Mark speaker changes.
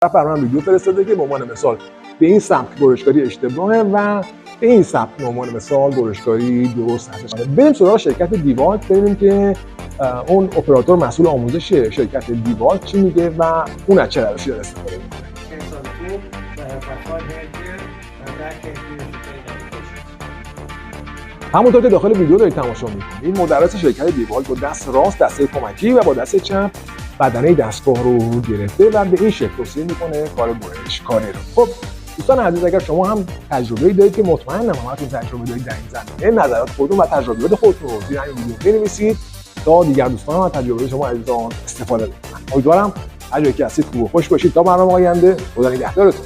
Speaker 1: برام ویدیو فرستاده که به عنوان مثال به این سمت برشکاری اشتباهه و به این سمت به عنوان مثال برشکاری درست هستش. بریم سراغ شرکت دیوالت ببینیم که اون اپراتور مسئول آموزش شرکت دیوالت چی میگه و اون از چه روشی داره استفاده میکنه. همونطور که داخل ویدیو دارید تماشا میکنید، مدرس شرکت دیوالت با دست راست دسته کمکی و با دست چپ بدنه دستگاه رو گرفته و به این شکل توصیه میکنه کار برشکاری رو. خب دوستان عزیز، اگر شما هم تجربه‌ای دارید که مطمئنم همتون تجربه دارید در این زمینه، نظرات خودتون و تجربیات خودتون رو زیر این ویدیو بنویسید تا دیگر دوستان هم از تجربه شما عزیزان استفاده بکنن. امیدوارم هر جایی که هستید خوب و خوش باشید. تا برنامه آینده، خدا نگهدارتون.